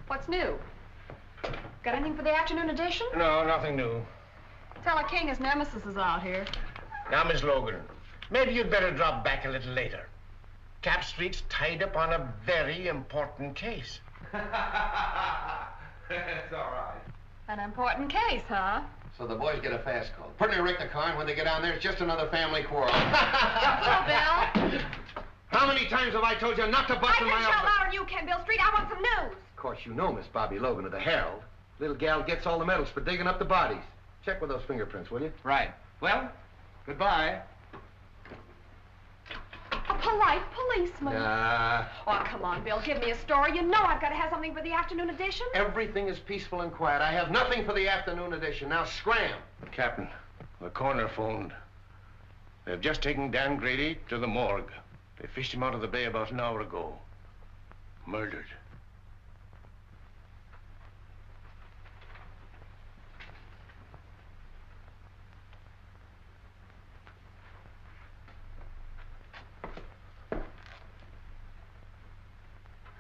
What's new? Got anything for the afternoon edition? No, nothing new. Tell a king his nemesis is out here. Now, Miss Logan, maybe you'd better drop back a little later. Cap Street's tied up on a very important case. It's all right. An important case, huh? So the boys get a fast call. Pretty wreck the car, and when they get down there, it's just another family quarrel. Hello, Bill. How many times have I told you not to bust in my office? I can shout louder than you can, Bill Street. I want some news. Of course, you know Miss Bobby Logan of the Herald. Little gal gets all the medals for digging up the bodies. Check with those fingerprints, will you? Right. Well, goodbye. A polite policeman. Oh, come on, Bill. Give me a story. You know I've got to have something for the afternoon edition. Everything is peaceful and quiet. I have nothing for the afternoon edition. Now, scram. Captain, the coroner phoned. They've just taken Dan Grady to the morgue. They fished him out of the bay about an hour ago. Murdered.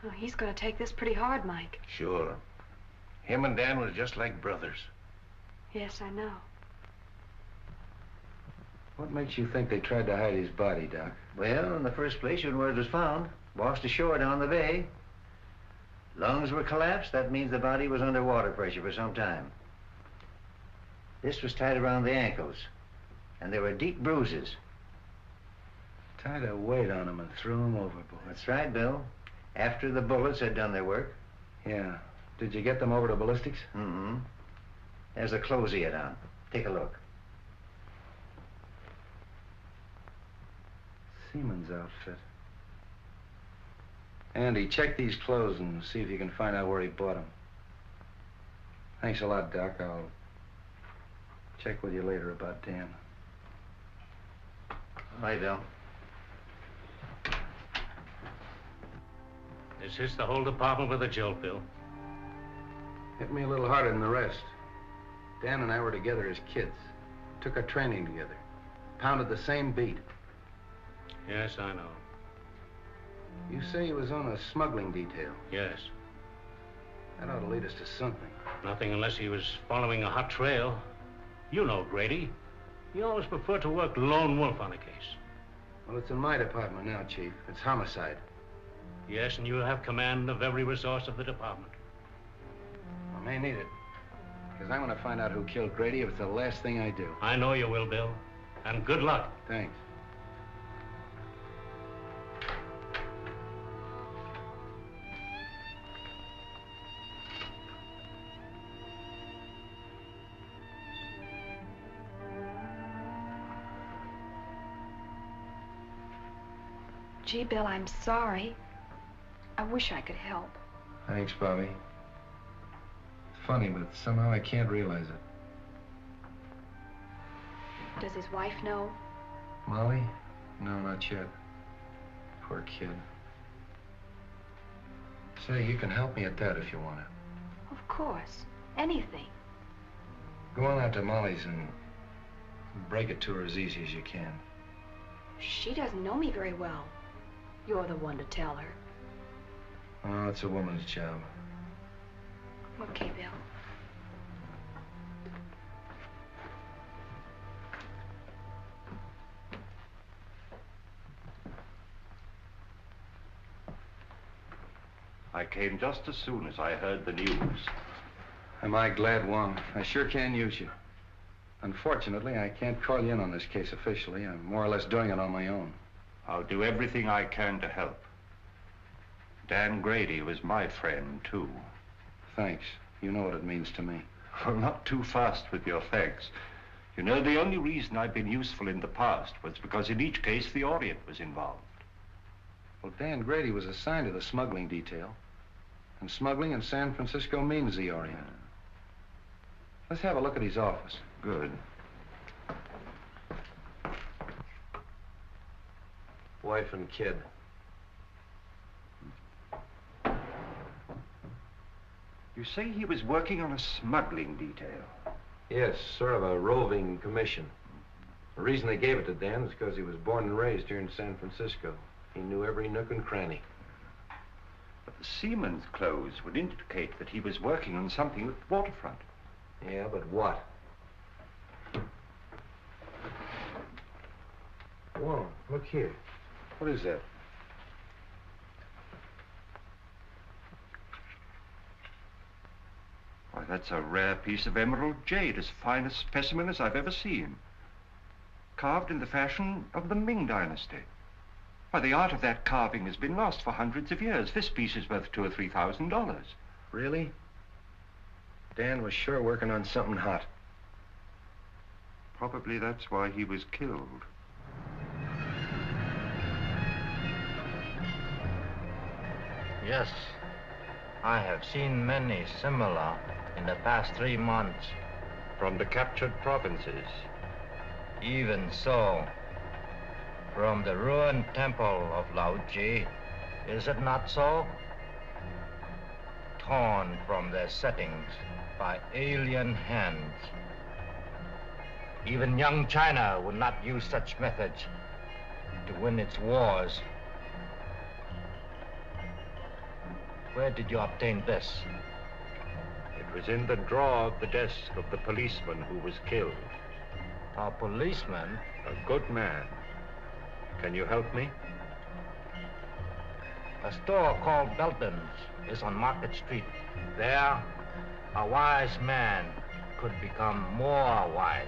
Oh, he's going to take this pretty hard, Mike. Sure. Him and Dan was just like brothers. Yes, I know. What makes you think they tried to hide his body, Doc? Well, in the first place, when word was found, washed ashore down the bay. Lungs were collapsed. That means the body was under water pressure for some time. This was tied around the ankles, and there were deep bruises. Tied a weight on him and threw him overboard. That's right, Bill. After the bullets had done their work. Yeah. Did you get them over to ballistics? Mm-hmm. There's a clothes he had on. Take a look. Seaman's outfit. Andy, check these clothes and see if you can find out where he bought them. Thanks a lot, Doc. I'll check with you later about Dan. All right, Bill. This hits the whole department with a jolt, Bill. Hit me a little harder than the rest. Dan and I were together as kids. Took our training together. Pounded the same beat. Yes, I know. You say he was on a smuggling detail. Yes. That ought to lead us to something. Nothing unless he was following a hot trail. You know Grady. He always preferred to work lone wolf on a case. Well, it's in my department now, Chief. It's homicide. Yes, and you have command of every resource of the department. I may need it. Because I'm going to find out who killed Grady if it's the last thing I do. I know you will, Bill. And good luck. Thanks. Gee, Bill, I'm sorry. I wish I could help. Thanks, Bobby. funny, but somehow I can't realize it. Does his wife know? Molly? No, not yet. Poor kid. Say, you can help me at that if you want to. Of course. Anything. Go on out to Molly's and break it to her as easy as you can. She doesn't know me very well. You're the one to tell her. Oh, it's a woman's job. Okay, Bill. I came just as soon as I heard the news. Am I glad, Wong? I sure can use you. Unfortunately, I can't call you in on this case officially. I'm more or less doing it on my own. I'll do everything I can to help. Dan Grady was my friend, too. Thanks. You know what it means to me. Well, not too fast with your thanks. You know, the only reason I've been useful in the past was because in each case the Orient was involved. Well, Dan Grady was assigned to the smuggling detail. And smuggling in San Francisco means the Orient. Let's have a look at his office. Good. Wife and kid. You say he was working on a smuggling detail? Yes, sort of a roving commission. The reason they gave it to Dan is because he was born and raised here in San Francisco. He knew every nook and cranny. But the seaman's clothes would indicate that he was working on something at the waterfront. Yeah, but what? Whoa, look here. What is that? Why, that's a rare piece of emerald jade, as fine a specimen as I've ever seen. Carved in the fashion of the Ming dynasty. Why, the art of that carving has been lost for hundreds of years. This piece is worth $2,000 or $3,000. Really? Dan was sure working on something hot. Probably that's why he was killed. Yes, I have seen many similar in the past 3 months. From the captured provinces. Even so, from the ruined temple of Laoji, is it not so? Torn from their settings by alien hands. Even young China would not use such methods to win its wars. Where did you obtain this? It was in the drawer of the desk of the policeman who was killed. A policeman? A good man. Can you help me? A store called Belton's is on Market Street. There, a wise man could become more wise.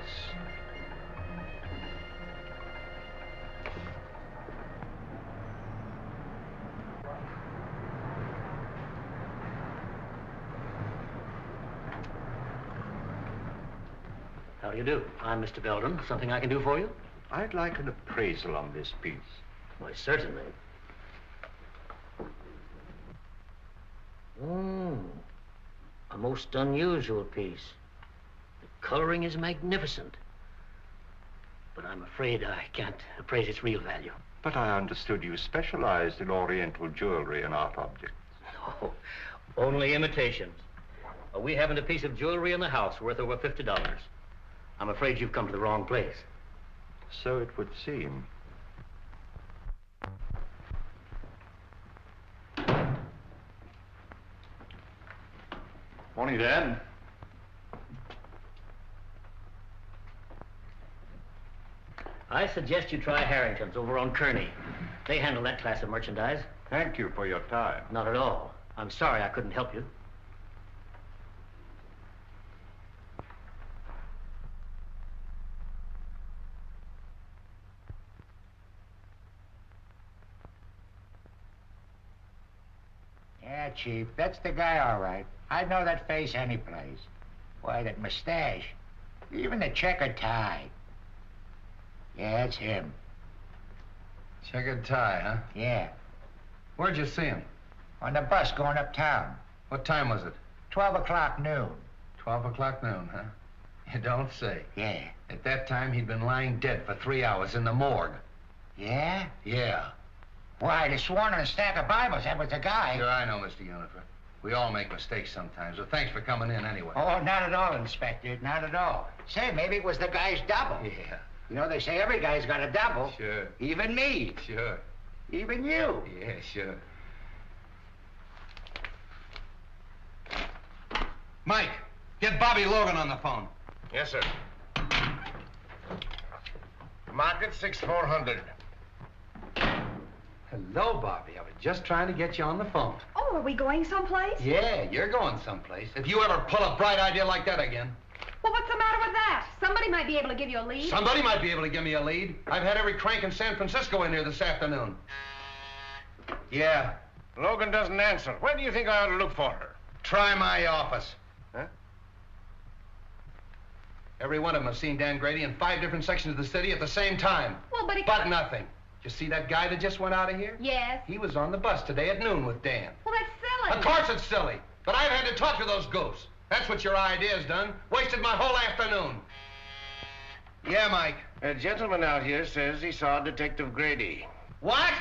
How do you do? I'm Mr. Belden. Something I can do for you? I'd like an appraisal on this piece. Why, certainly. Oh, a most unusual piece. The coloring is magnificent. But I'm afraid I can't appraise its real value. But I understood you specialized in Oriental jewelry and art objects. No, only imitations. We haven't a piece of jewelry in the house worth over $50. I'm afraid you've come to the wrong place. So it would seem. Morning, Dan. I suggest you try Harrington's over on Kearney. They handle that class of merchandise. Thank you for your time. Not at all. I'm sorry I couldn't help you. Yeah, Chief, that's the guy, all right. I'd know that face any place. Why, that mustache. Even the checkered tie. Yeah, it's him. Checkered tie, huh? Yeah. Where'd you see him? On the bus going uptown. What time was it? 12 o'clock noon. 12 o'clock noon, huh? You don't say. Yeah. At that time, he'd been lying dead for 3 hours in the morgue. Yeah? Yeah. Why, the sworn on a stack of Bibles, that was the guy. Sure, I know, Mr. Unifer. We all make mistakes sometimes, but thanks for coming in anyway. Oh, not at all, Inspector, not at all. Say, maybe it was the guy's double. Yeah. You know, they say every guy's got a double. Sure. Even me. Sure. Even you. Yeah, sure. Mike, get Bobby Logan on the phone. Yes, sir. Market 6400. Hello, Bobby. I was just trying to get you on the phone. Oh, are we going someplace? Yeah, you're going someplace. If you ever pull a bright idea like that again. Well, what's the matter with that? Somebody might be able to give you a lead. Somebody might be able to give me a lead. I've had every crank in San Francisco in here this afternoon. Yeah. Logan doesn't answer. Where do you think I ought to look for her? Try my office. Huh? Every one of them has seen Dan Grady in 5 different sections of the city at the same time. Well, but he... But nothing. You see that guy that just went out of here? Yes. He was on the bus today at noon with Dan. Well, that's silly. Of course it's silly. But I've had to talk to those goofs. That's what your idea's done. Wasted my whole afternoon. Yeah, Mike. A gentleman out here says he saw Detective Grady. What?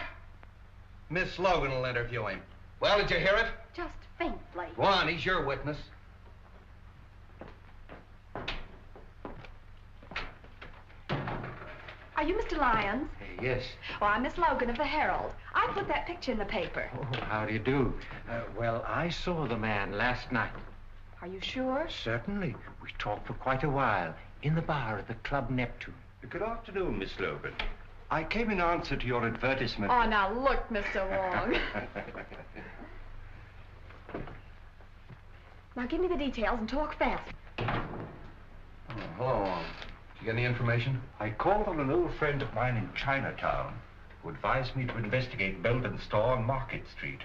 Miss Logan will interview him. Well, did you hear it? Just faintly. Go on, he's your witness. Are you Mr. Lyons? Yes. Oh, I'm Miss Logan of the Herald. I put that picture in the paper. Oh, how do you do? Well, I saw the man last night. Are you sure? Certainly. We talked for quite a while in the bar at the Club Neptune. Good afternoon, Miss Logan. I came in answer to your advertisement. Oh, now look, Mr. Wong. Now give me the details and talk fast. Oh, hello. Did you get any information? I called on an old friend of mine in Chinatown who advised me to investigate Belden's store on Market Street.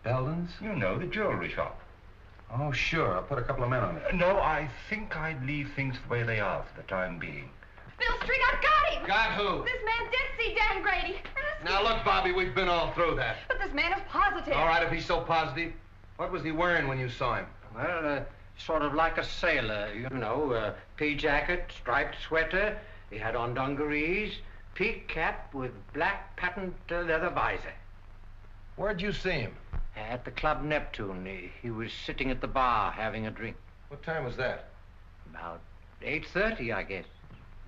Belden's? You know, the jewelry shop. Oh, sure. I'll put a couple of men on it. No, I think I'd leave things the way they are for the time being. Bill Street, I've got him! Got who? This man did see Dan Grady. Now, look, Bobby, we've been all through that. But this man is positive. All right, if he's so positive. What was he wearing when you saw him? Well, sort of like a sailor, you know, pea jacket, striped sweater. He had on dungarees, peak cap with black patent leather visor. Where'd you see him? At the Club Neptune. He was sitting at the bar having a drink. What time was that? About 8:30, I guess.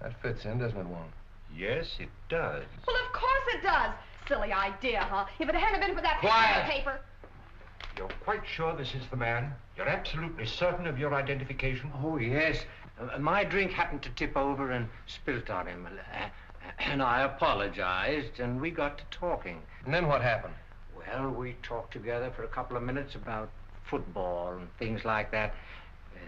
That fits in, doesn't it, Wong? Yes, it does. Well, of course it does. Silly idea, huh? If it hadn't been for that Quiet. paper. You're quite sure this is the man? You're absolutely certain of your identification? Oh, yes. My drink happened to tip over and spilt on him. And I apologized, and we got to talking. And then what happened? Well, we talked together for a couple of minutes about football and things like that.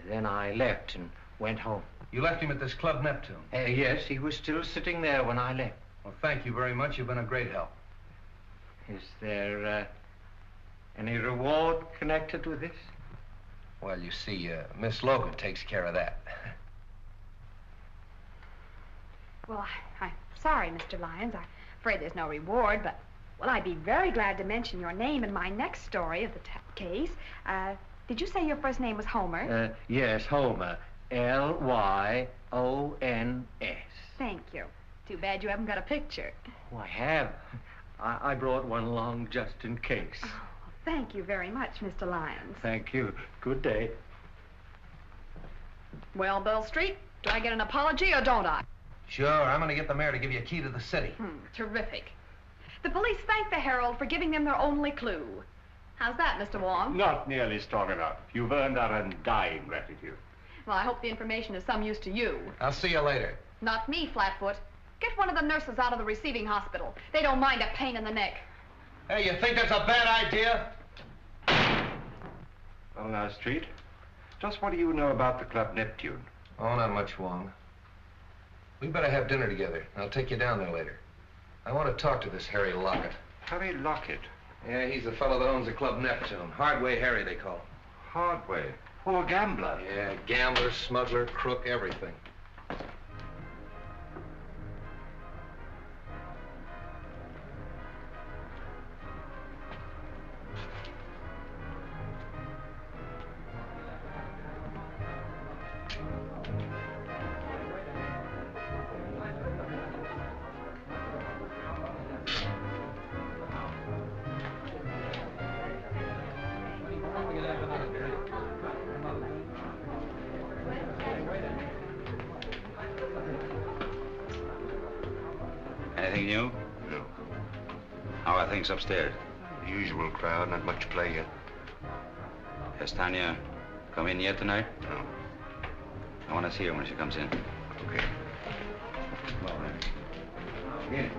Then I left and went home. You left him at this Club Neptune? Yes, he was still sitting there when I left. Well, thank you very much. You've been a great help. Is there any reward connected with this? Well, you see, Miss Logan takes care of that. Well, I'm sorry, Mr. Lyons. I'm afraid there's no reward, but, well, I'd be very glad to mention your name in my next story of the case. Did you say your first name was Homer? Yes, Homer. L-Y-O-N-S. Thank you. Too bad you haven't got a picture. Oh, I have. I brought one along just in case. Oh, thank you very much, Mr. Lyons. Thank you. Good day. Well, Bill Street, do I get an apology or don't I? Sure, I'm going to get the mayor to give you a key to the city. Terrific. The police thank the Herald for giving them their only clue. How's that, Mr. Wong? Not nearly strong enough. You've earned our undying gratitude. Well, I hope the information is some use to you. I'll see you later. Not me, Flatfoot. Get one of the nurses out of the receiving hospital. They don't mind a pain in the neck. Hey, you think that's a bad idea? Well, now, Street, just what do you know about the Club Neptune? Oh, not much, Wong. We better have dinner together. I'll take you down there later. I want to talk to this Harry Lockett. Harry Lockett? Yeah, he's the fellow that owns the Club Neptune. Hardway Harry, they call him. Hardway? Oh, a gambler? Yeah, gambler, smuggler, crook, everything. Anything new? No. How are things upstairs? The usual crowd, not much play yet. Has Tanya come in yet tonight? No. I want to see her when she comes in. Okay. Well, then. Get in.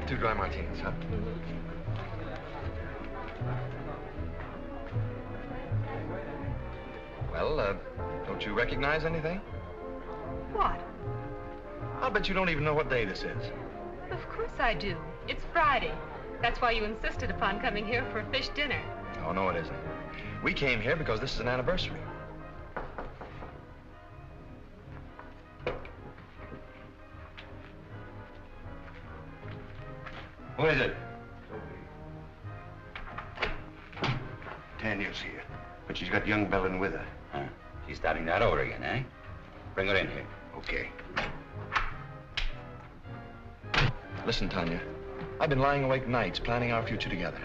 Two dry martinis, huh? Well, don't you recognize anything? What? I'll bet you don't even know what day this is. Of course I do. It's Friday. That's why you insisted upon coming here for a fish dinner. Oh, no, it isn't. We came here because this is an anniversary. Who is it? Tanya's here, but she's got young Bellin with her. Huh. She's starting that over again, eh? Bring her in here. Okay. Listen, Tanya, I've been lying awake nights planning our future together.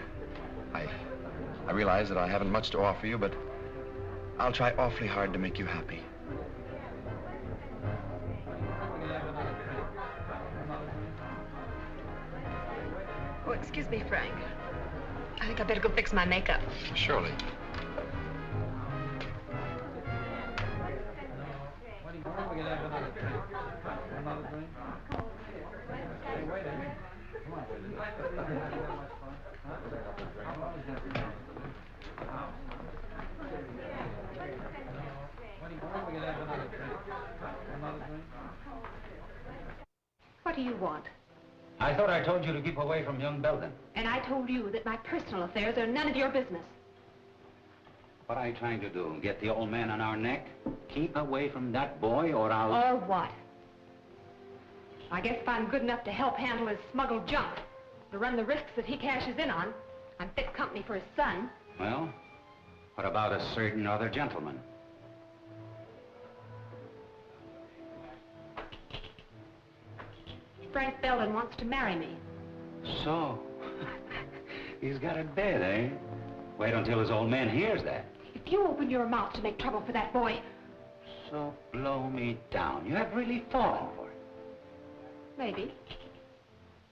I realize that I haven't much to offer you, but I'll try awfully hard to make you happy. Oh, excuse me, Frank. I think I better go fix my makeup. Surely. What do you want? I thought I told you to keep away from young Belden. And I told you that my personal affairs are none of your business. What are you trying to do? Get the old man on our neck? Keep away from that boy or I'll... Or what? I guess if I'm good enough to help handle his smuggled junk, to run the risks that he cashes in on, I'm fit company for his son. Well, what about a certain other gentleman? Frank Belden wants to marry me. So, he's got a bed, eh? Wait until his old man hears that. If you open your mouth to make trouble for that boy... So blow me down. You have really fallen for it. Maybe.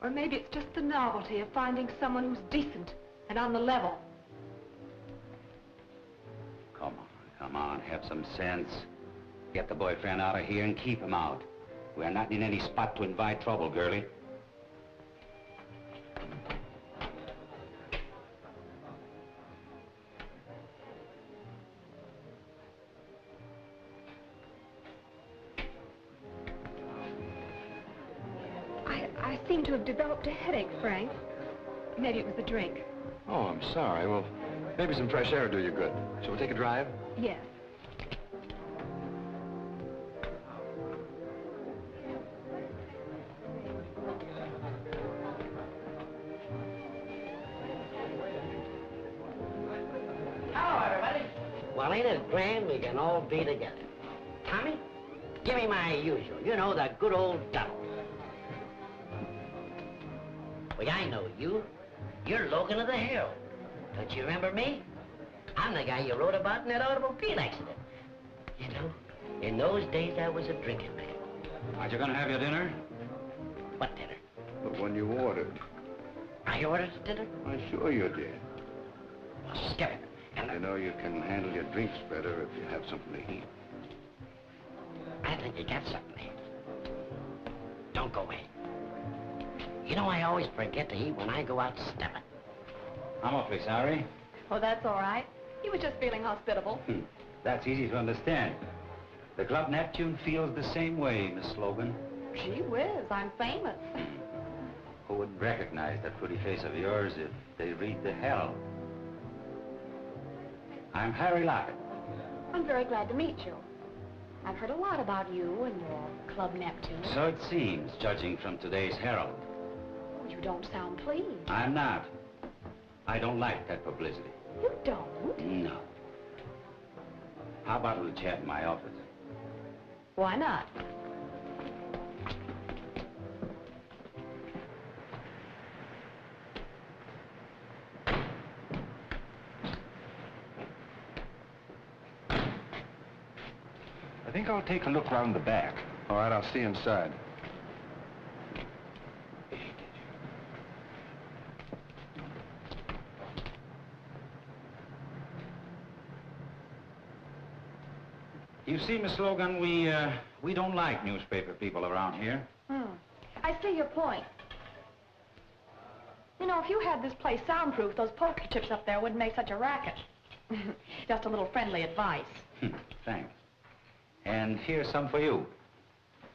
Or maybe it's just the novelty of finding someone who's decent and on the level. Come on, have some sense. Get the boyfriend out of here and keep him out. We're not in any spot to invite trouble, girlie. I seem to have developed a headache, Frank. Maybe it was the drink. Oh, I'm sorry. Well, maybe some fresh air will do you good. Shall we take a drive? Yes. Well, ain't it grand we can all be together? Tommy, give me my usual. You know, the good old double. Well, I know you. You're Logan of the Herald. Don't you remember me? I'm the guy you wrote about in that automobile accident. You know, in those days I was a drinking man. Aren't you gonna have your dinner? What dinner? The one you ordered. I ordered dinner? I'm sure you did. Well, skip it. And You know you can handle your drinks better if you have something to eat. I think you got something to eat. Don't go away. You know, I always forget to eat when I go out stepping. I'm awfully sorry. Oh, that's all right. He was just feeling hospitable. That's easy to understand. The Club Neptune feels the same way, Miss Logan. Gee whiz, I'm famous. Who would recognize that pretty face of yours if they read the Herald? I'm Harry Lockett. I'm very glad to meet you. I've heard a lot about you and your Club Neptune. So it seems, judging from today's Herald. Oh, you don't sound pleased. I'm not. I don't like that publicity. You don't? No. How about a little chat in my office? Why not? I think I'll take a look round the back. All right, I'll see you inside. You see, Miss Logan, we don't like newspaper people around here. I see your point. You know, if you had this place soundproof, those poker chips up there wouldn't make such a racket. Just a little friendly advice. Thanks. And here's some for you.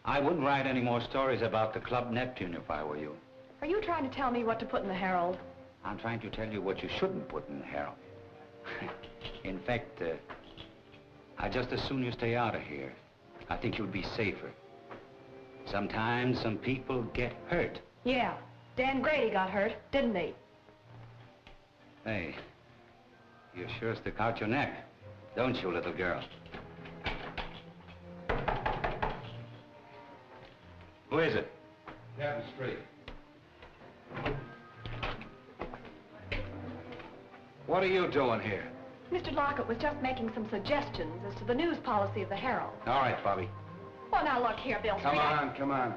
I wouldn't write any more stories about the Club Neptune if I were you. Are you trying to tell me what to put in the Herald? I'm trying to tell you what you shouldn't put in the Herald. In fact, I'd just as soon you stay out of here. I think you'd be safer. Sometimes some people get hurt. Yeah, Dan Grady got hurt, didn't he? Hey, you sure stick out your neck, don't you, little girl? Who is it? Captain Street. What are you doing here? Mr. Lockett was just making some suggestions as to the news policy of the Herald. All right, Bobby. Well, now look here, Bill. Come on, come on.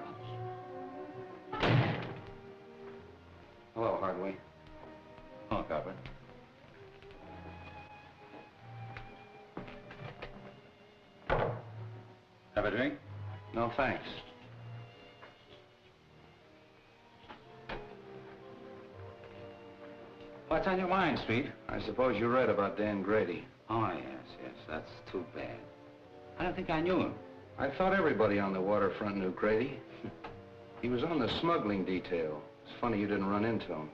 Hello, Hardway. Oh, Copper. Have a drink? No, thanks. What's on your mind, Street? I suppose you read about Dan Grady. Oh, yes, that's too bad. I don't think I knew him. I thought everybody on the waterfront knew Grady. He was on the smuggling detail. It's funny you didn't run into him.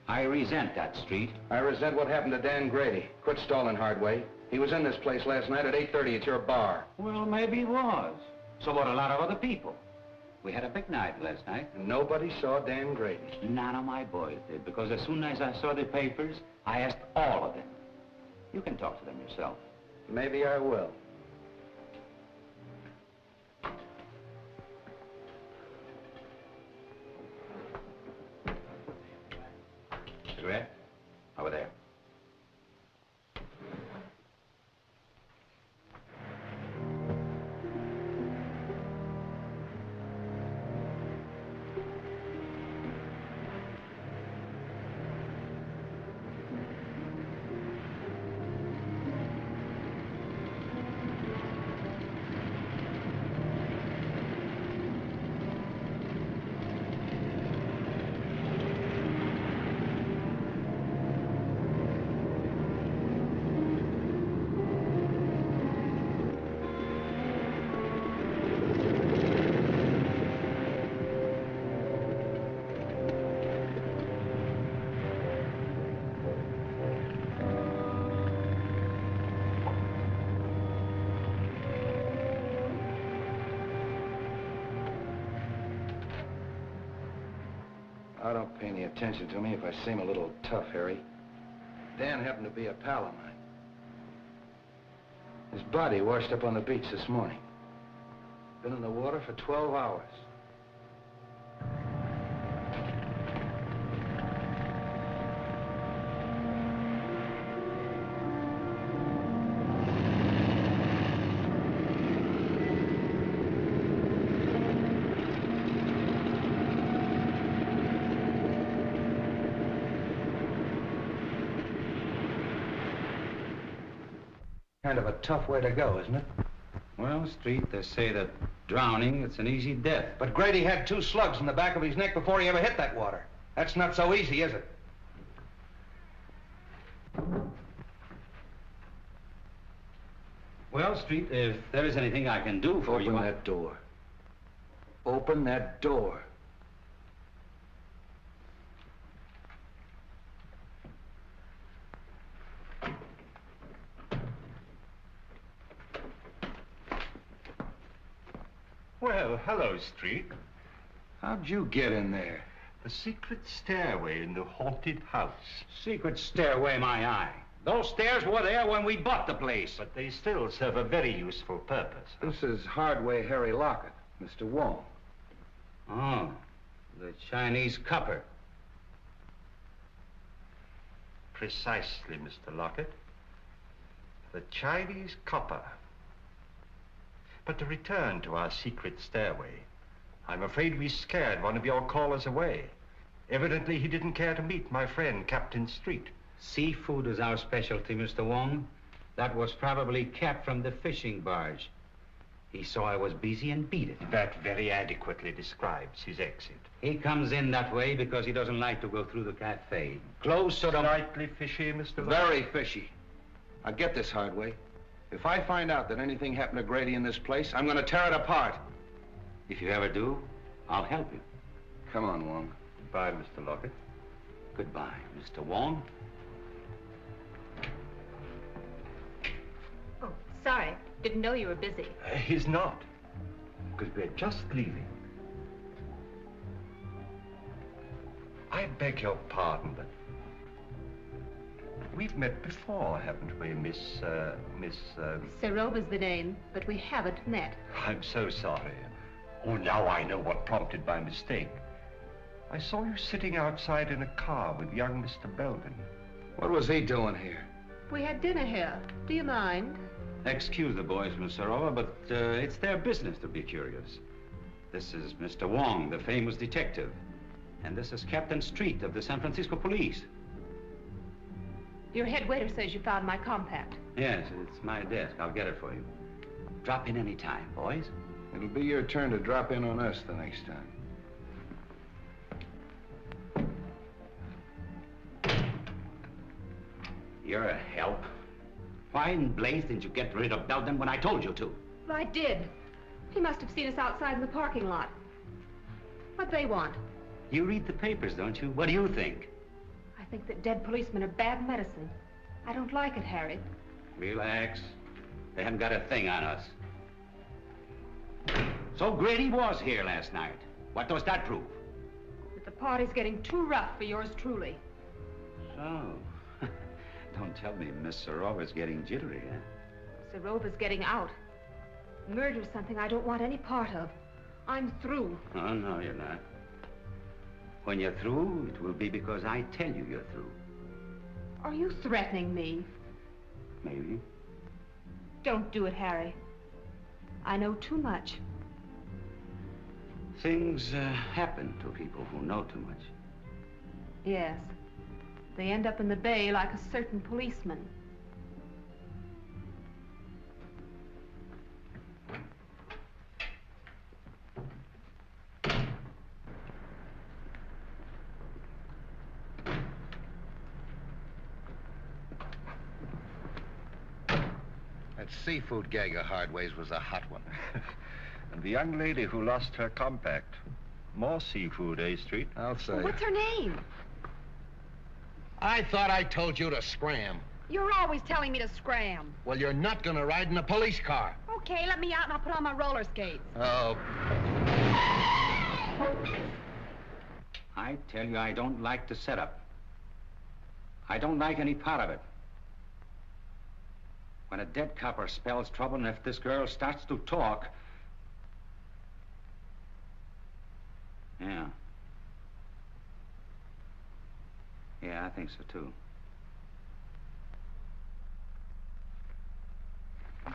I resent that, Street. I resent what happened to Dan Grady. Quit stalling, Hardway. He was in this place last night at 8:30 at your bar. Well, maybe he was. So what a lot of other people. We had a big night last night. And nobody saw Dan Grady. None of my boys did, because as soon as I saw the papers, I asked all of them. You can talk to them yourself. Maybe I will. Cigarette? Over there. I don't pay any attention to me if I seem a little tough, Harry. Dan happened to be a pal of mine. His body washed up on the beach this morning. Been in the water for 12 hours. Kind of a tough way to go, isn't it? Well, Street, they say that drowning, it's an easy death. But Grady had 2 slugs in the back of his neck before he ever hit that water. That's not so easy, is it? Well, Street, if there is anything I can do for you... Open that door. Open that door. Oh, hello, Street. How'd you get in there? The secret stairway in the haunted house. Secret stairway, my eye. Those stairs were there when we bought the place. But they still serve a very useful purpose. This is Hardway Harry Lockett, Mr. Wong. Oh, the Chinese copper. Precisely, Mr. Lockett. The Chinese copper. But to return to our secret stairway, I'm afraid we scared one of your callers away. Evidently, he didn't care to meet my friend, Captain Street. Seafood is our specialty, Mr. Wong. That was probably Cap from the fishing barge. He saw I was busy and beat it. That very adequately describes his exit. He comes in that way because he doesn't like to go through the cafe. Close to the... Slightly fishy, Mr. Lockett. Very fishy. Now get this, Hardway. If I find out that anything happened to Grady in this place, I'm going to tear it apart. If you ever do, I'll help you. Come on, Wong. Goodbye, Mr. Lockett. Goodbye, Mr. Wong. Oh, sorry. Didn't know you were busy. He's not. Because we're just leaving. I beg your pardon, but we've met before, haven't we, Miss... Serova's the name, but we haven't met. I'm so sorry. Oh, now I know what prompted my mistake. I saw you sitting outside in a car with young Mr. Belden. What was he doing here? We had dinner here. Do you mind? Excuse the boys, Miss Serova, but it's their business to be curious. This is Mr. Wong, the famous detective. And this is Captain Street of the San Francisco Police. Your head waiter says you found my compact. Yes, it's my desk. I'll get it for you. Drop in any time, boys. It'll be your turn to drop in on us the next time. You're a help. Why in blaze didn't you get rid of Belden when I told you to? Well, I did. He must have seen us outside in the parking lot. What'd they want? You read the papers, don't you? What do you think? I think that dead policemen are bad medicine. I don't like it, Harry. Relax. They haven't got a thing on us. So Grady was here last night. What does that prove? That the party's getting too rough for yours truly. So, don't tell me Miss Serova's getting jittery, huh? Serova's getting out. Murder's something I don't want any part of. I'm through. Oh, no, you're not. When you're through, it will be because I tell you you're through. Are you threatening me? Maybe. Don't do it, Harry. I know too much. Things happen to people who know too much. Yes. They end up in the bay like a certain policeman. That seafood gag of Hardway's was a hot one. And the young lady who lost her compact. More seafood, eh, Street? I'll say. Well, what's her name? I thought I told you to scram. You're always telling me to scram. Well, you're not gonna ride in a police car. Okay, let me out and I'll put on my roller skates. Oh. I tell you, I don't like the setup. I don't like any part of it. When a dead copper spells trouble, and if this girl starts to talk... Yeah. Yeah, I think so, too.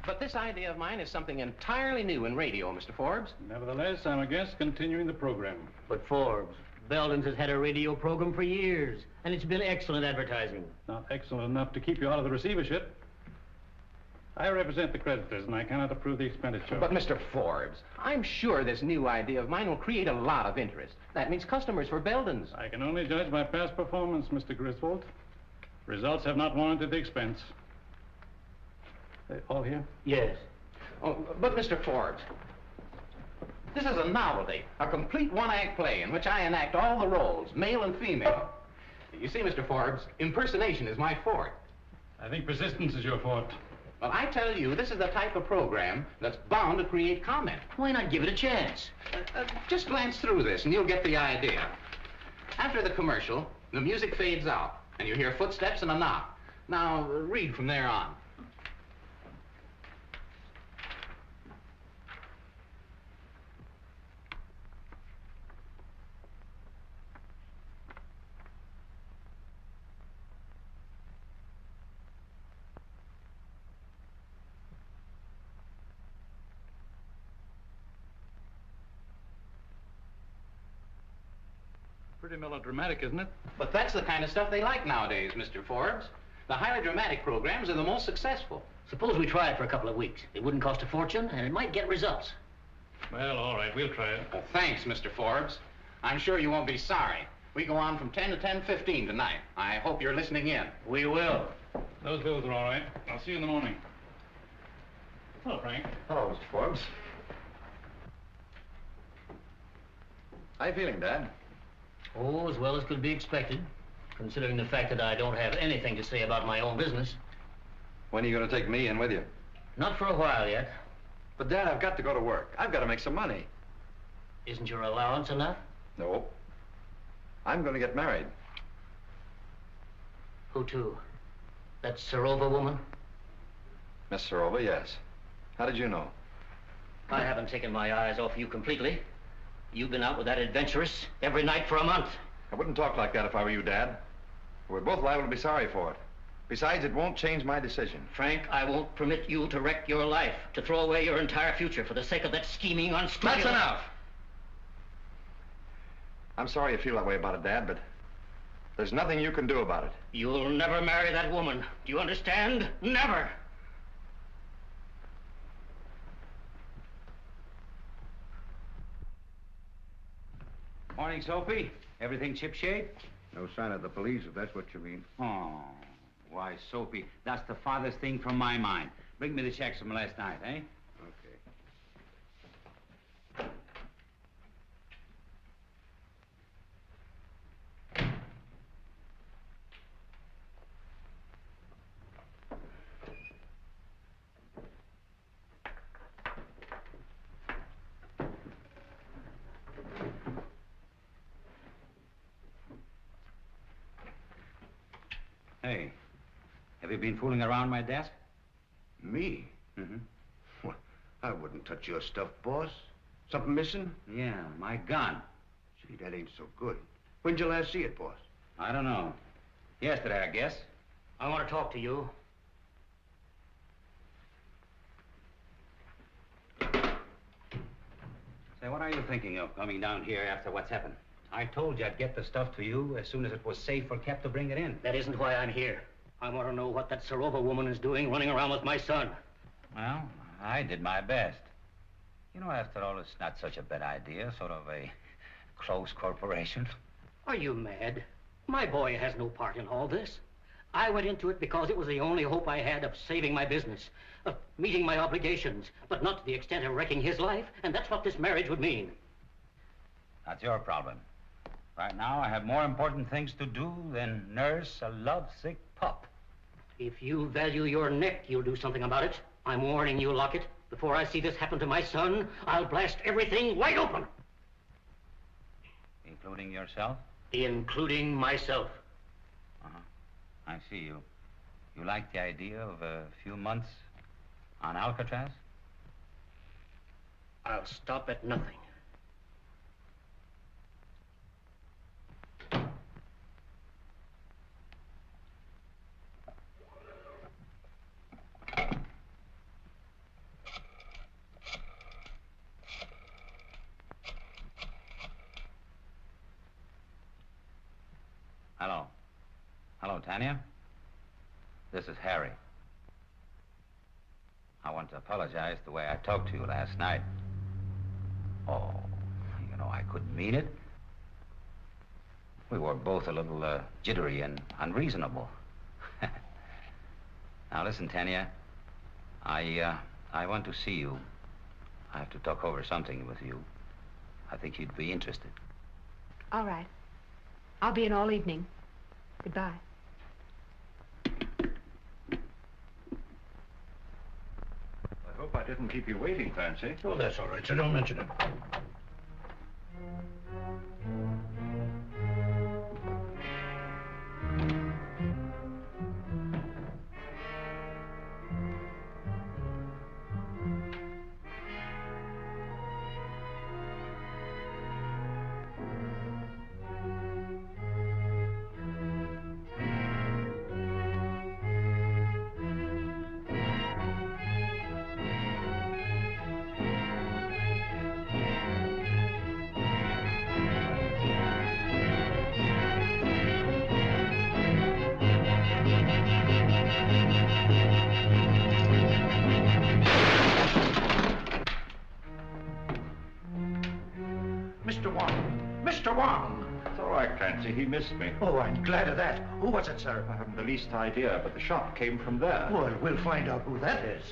But this idea of mine is something entirely new in radio, Mr. Forbes. Nevertheless, I'm against continuing the program. But Forbes, Belden's has had a radio program for years, and it's been excellent advertising. Not excellent enough to keep you out of the receivership. I represent the creditors, and I cannot approve the expenditure. But, Mr. Forbes, I'm sure this new idea of mine will create a lot of interest. That means customers for Belden's. I can only judge by past performance, Mr. Griswold. Results have not warranted the expense. They all here? Yes. Oh, but, Mr. Forbes, this is a novelty, a complete one-act play in which I enact all the roles, male and female. You see, Mr. Forbes, impersonation is my forte. I think persistence is your forte. Well, I tell you, this is the type of program that's bound to create comment. Why not give it a chance? Just glance through this and you'll get the idea. After the commercial, the music fades out and you hear footsteps and a knock. Now, read from there on. Pretty melodramatic, isn't it? But that's the kind of stuff they like nowadays, Mr. Forbes. The highly dramatic programs are the most successful. Suppose we try it for a couple of weeks. It wouldn't cost a fortune, and it might get results. Well, all right, we'll try it. Well, thanks, Mr. Forbes. I'm sure you won't be sorry. We go on from 10 to 10:15 tonight. I hope you're listening in. We will. Those bills are all right. I'll see you in the morning. Hello, Frank. Hello, Mr. Forbes. How you feeling, Dad? Oh, as well as could be expected, considering the fact that I don't have anything to say about my own business. When are you going to take me in with you? Not for a while yet. But, Dad, I've got to go to work. I've got to make some money. Isn't your allowance enough? No. I'm going to get married. Who to? That Serova woman? Miss Serova, yes. How did you know? I haven't taken my eyes off you completely. You've been out with that adventuress every night for a month. I wouldn't talk like that if I were you, Dad. We're both liable to be sorry for it. Besides, it won't change my decision. Frank, I won't permit you to wreck your life, to throw away your entire future for the sake of that scheming, unscrupulous... That's enough! I'm sorry you feel that way about it, Dad, but there's nothing you can do about it. You'll never marry that woman. Do you understand? Never! Morning, Soapy. Everything shipshape? No sign of the police, if that's what you mean. Oh, why, Soapy, that's the farthest thing from my mind. Bring me the checks from last night, eh? Okay. Hey, have you been fooling around my desk? Me? Mm-hmm. Well, I wouldn't touch your stuff, boss. Something missing? Yeah, my gun. Gee, that ain't so good. When'd you last see it, boss? I don't know. Yesterday, I guess. I want to talk to you. Say, what are you thinking of coming down here after what's happened? I told you I'd get the stuff to you as soon as it was safe or kept to bring it in. That isn't why I'm here. I want to know what that Serova woman is doing running around with my son. Well, I did my best. You know, after all, it's not such a bad idea, sort of a close corporation. Are you mad? My boy has no part in all this. I went into it because it was the only hope I had of saving my business, of meeting my obligations, but not to the extent of wrecking his life, and that's what this marriage would mean. That's your problem. Right now, I have more important things to do than nurse a lovesick pup. If you value your neck, you'll do something about it. I'm warning you, Lockett. Before I see this happen to my son, I'll blast everything wide open. Including yourself? Including myself. Uh-huh. I see you. You like the idea of a few months on Alcatraz? I'll stop at nothing. Hello. Hello, Tanya. This is Harry. I want to apologize the way I talked to you last night. Oh, you know, I couldn't mean it. We were both a little jittery and unreasonable. Now, listen, Tanya. I want to see you. I have to talk over something with you. I think you'd be interested. All right. I'll be in all evening. Goodbye. Hope I didn't keep you waiting, Clancy. Oh, that's all right, sir. Don't mention it. Mr. Wong! Mr. Wong! It's all right, Clancy. He missed me. Oh, I'm glad of that. Who was it, sir? I haven't the least idea, but the shot came from there. Well, we'll find out who that is.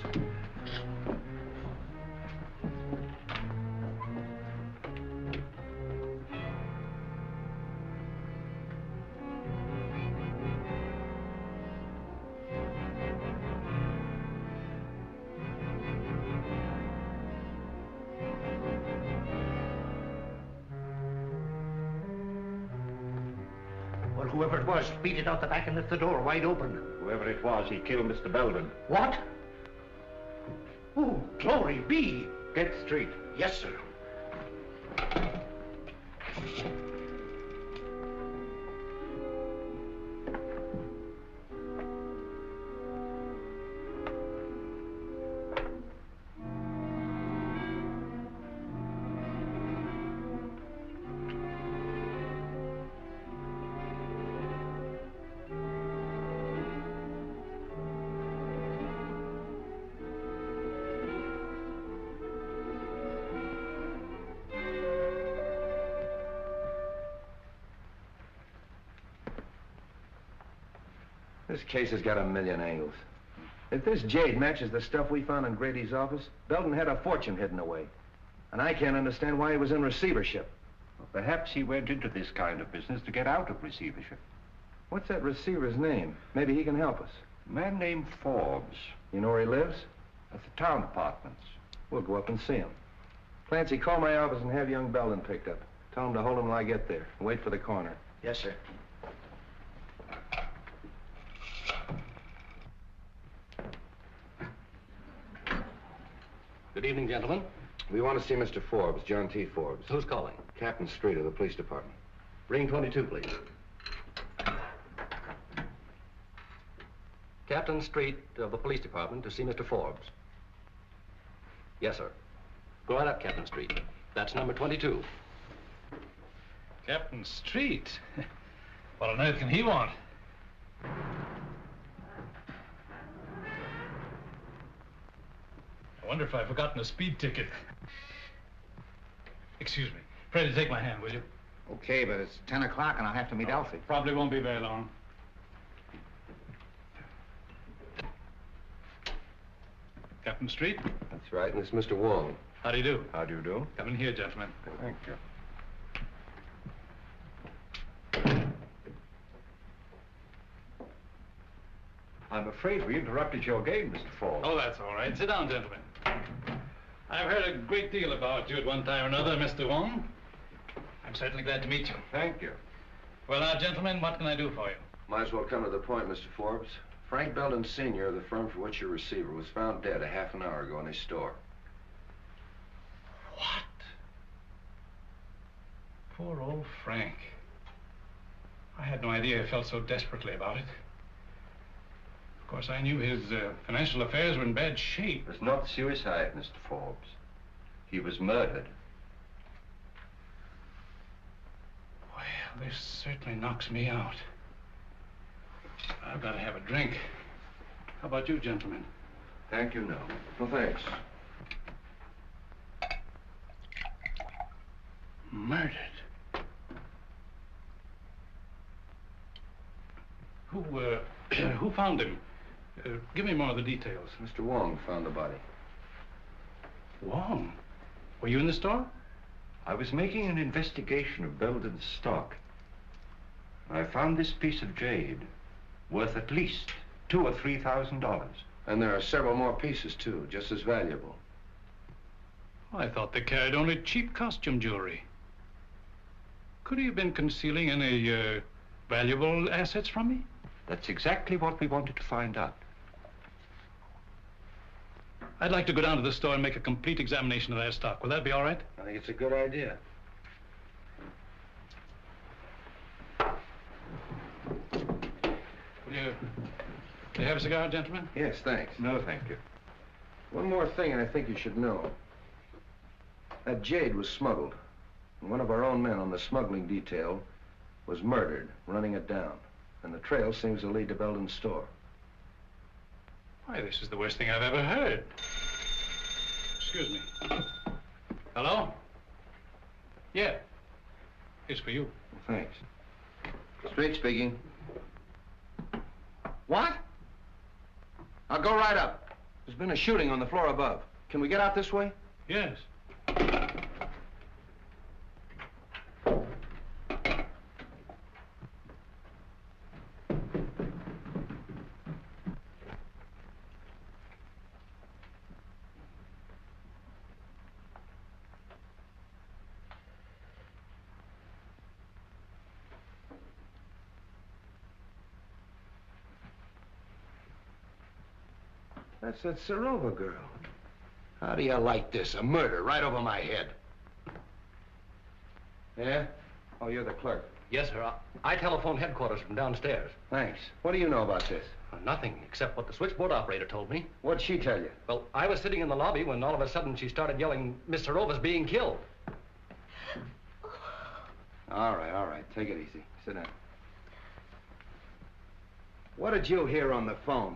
Well, whoever it was, beat it out the back and left the door wide open. Whoever it was, he killed Mr. Belden. What? Oh, glory be! Get straight. Yes, sir. This case has got a million angles. If this jade matches the stuff we found in Grady's office, Belden had a fortune hidden away. And I can't understand why he was in receivership. Well, perhaps he went into this kind of business to get out of receivership. What's that receiver's name? Maybe he can help us. A man named Forbes. You know where he lives? At the town apartments. We'll go up and see him. Clancy, call my office and have young Belden picked up. Tell him to hold him till I get there. And wait for the coroner. Yes, sir. Good evening, gentlemen. We want to see Mr. Forbes, John T. Forbes. Who's calling? Captain Street of the police department. Ring 22, please. Captain Street of the police department to see Mr. Forbes. Yes, sir. Go right up, Captain Street. That's number 22. Captain Street? What on earth can he want? I wonder if I've forgotten a speed ticket. Excuse me. Freddie, take my hand, will you? Okay, but it's 10 o'clock and I'll have to meet Elsie. Probably won't be very long. Captain Street? That's right, and it's Mr. Wong. How do you do? How do you do? Come in here, gentlemen. Thank you. I'm afraid we interrupted your game, Mr. Forbes. Oh, that's all right. Sit down, gentlemen. I've heard a great deal about you at one time or another, Mr. Wong. I'm certainly glad to meet you. Thank you. Well, now, gentlemen, what can I do for you? Might as well come to the point, Mr. Forbes. Frank Belden Sr. of the firm for which you're receiver was found dead a half an hour ago in his store. What? Poor old Frank. I had no idea he felt so desperately about it. Of course, I knew his financial affairs were in bad shape. It was not suicide, Mr. Forbes. He was murdered. Well, this certainly knocks me out. I've got to have a drink. How about you, gentlemen? Thank you, no. No, thanks. Murdered. Who found him? Give me more of the details. Mr. Wong found the body. Wong? Were you in the store? I was making an investigation of Belden's stock. I found this piece of jade worth at least $2,000 or $3,000. And there are several more pieces, too, just as valuable. I thought they carried only cheap costume jewelry. Could he have been concealing any valuable assets from me? That's exactly what we wanted to find out. I'd like to go down to the store and make a complete examination of their stock. Will that be all right? I think it's a good idea. Do you have a cigar, gentlemen? Yes, thanks. No, thank you. One more thing, and I think you should know. That jade was smuggled. And one of our own men on the smuggling detail was murdered, running it down. And the trail seems to lead to Belden's store. Why, this is the worst thing I've ever heard. Excuse me. Hello? Yeah. It's for you. Thanks. Street speaking. What? I'll go right up. There's been a shooting on the floor above. Can we get out this way? Yes. That's that Serova girl. How do you like this? A murder right over my head. Yeah? Oh, you're the clerk. Yes, sir. I telephoned headquarters from downstairs. Thanks. What do you know about this? Nothing, except what the switchboard operator told me. What'd she tell you? Well, I was sitting in the lobby when all of a sudden she started yelling, Miss Serova's being killed. All right. Take it easy. Sit down. What did you hear on the phone?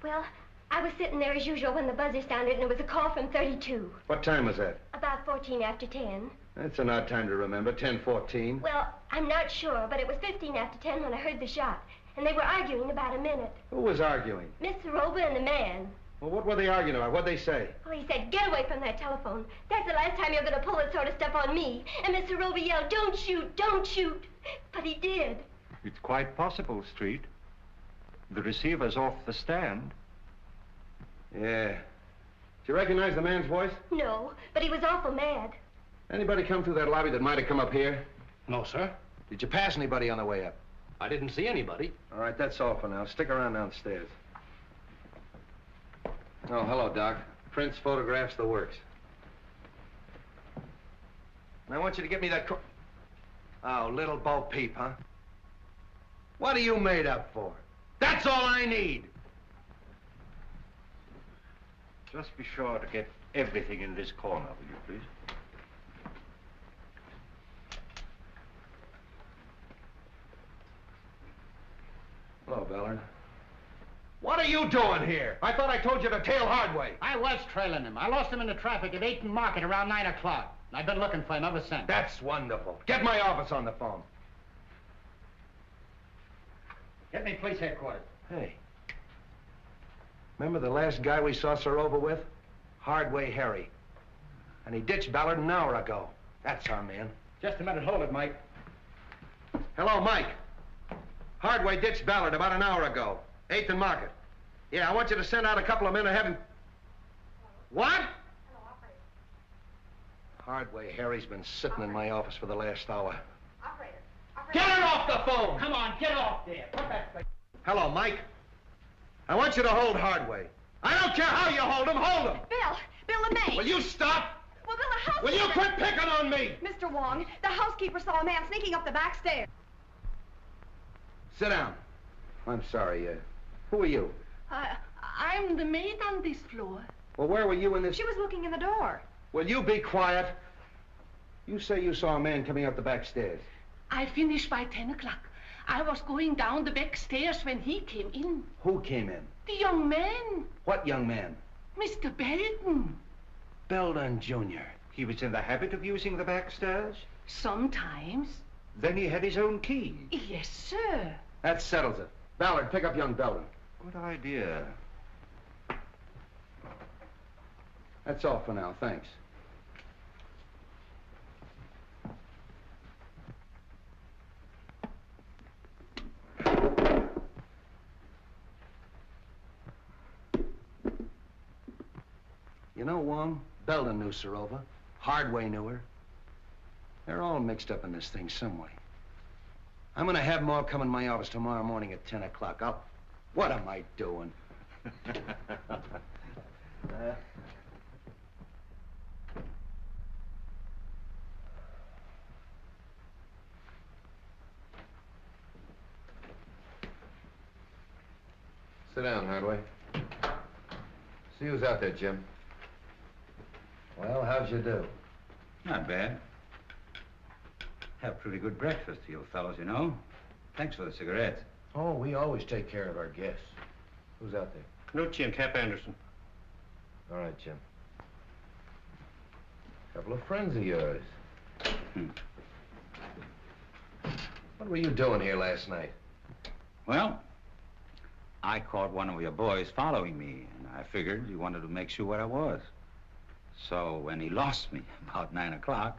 Well, I was sitting there as usual when the buzzer sounded, and it was a call from 32. What time was that? About 14 after 10. That's an odd time to remember, 10:14. Well, I'm not sure, but it was 15 after 10 when I heard the shot. And they were arguing about a minute. Who was arguing? Miss Serova and the man. Well, what were they arguing about? What'd they say? Well, he said, get away from that telephone. That's the last time you're going to pull that sort of stuff on me. And Miss Serova yelled, don't shoot, don't shoot. But he did. It's quite possible, Street. The receiver's off the stand. Yeah. Did you recognize the man's voice? No, but he was awful mad. Anybody come through that lobby that might have come up here? No, sir. Did you pass anybody on the way up? I didn't see anybody. All right, that's all for now. Stick around downstairs. Oh, hello, Doc. Prints, photographs, the works. And I want you to get me that Oh, little Bo Peep, huh? What are you made up for? That's all I need! Just be sure to get everything in this corner, will you, please? Hello, Ballard. What are you doing here? I thought I told you to tail Hardway. I was trailing him. I lost him in the traffic at 8th and Market around 9 o'clock. I've been looking for him ever since. That's wonderful. Get my office on the phone. Get me police headquarters. Hey. Remember the last guy we saw Serova with? Hardway Harry. And he ditched Ballard an hour ago. That's our man. Just a minute. Hold it, Mike. Hello, Mike. Hardway ditched Ballard about an hour ago. 8th and Market. Yeah, I want you to send out a couple of men to have him... What? Hardway Harry's been sitting in my office for the last hour. Operator. Get it off the phone! Come on, get off there. Put that thing. Hello, Mike. I want you to hold Hardway. I don't care how you hold him, hold him! Bill the maid. Will you stop? Well, Bill, the housekeeper... Will you quit picking on me? Mr. Wong, the housekeeper saw a man sneaking up the back stairs. Sit down. I'm sorry, who are you? I'm the maid on this floor. Well, where were you in this... She was looking in the door. Will you be quiet? You say you saw a man coming up the back stairs. I finished by 10 o'clock. I was going down the back stairs when he came in. Who came in? The young man. What young man? Mr. Belden. Belden Jr. He was in the habit of using the back stairs? Sometimes. Then he had his own key? Yes, sir. That settles it. Ballard, pick up young Belden. Good idea. That's all for now, thanks. You know, Wong, Belden knew Serova. Hardway knew her. They're all mixed up in this thing some way. I'm gonna have them all come in my office tomorrow morning at 10 o'clock. What am I doing? Sit down, Hardway. See who's out there, Jim. Well, how'd you do? Not bad. Have pretty good breakfast, you fellows, you know. Thanks for the cigarettes. Oh, we always take care of our guests. Who's out there? Nucci and Cap Anderson. All right, Jim. Couple of friends of yours. What were you doing here last night? Well, I caught one of your boys following me, and I figured he wanted to make sure where I was. So when he lost me about 9 o'clock,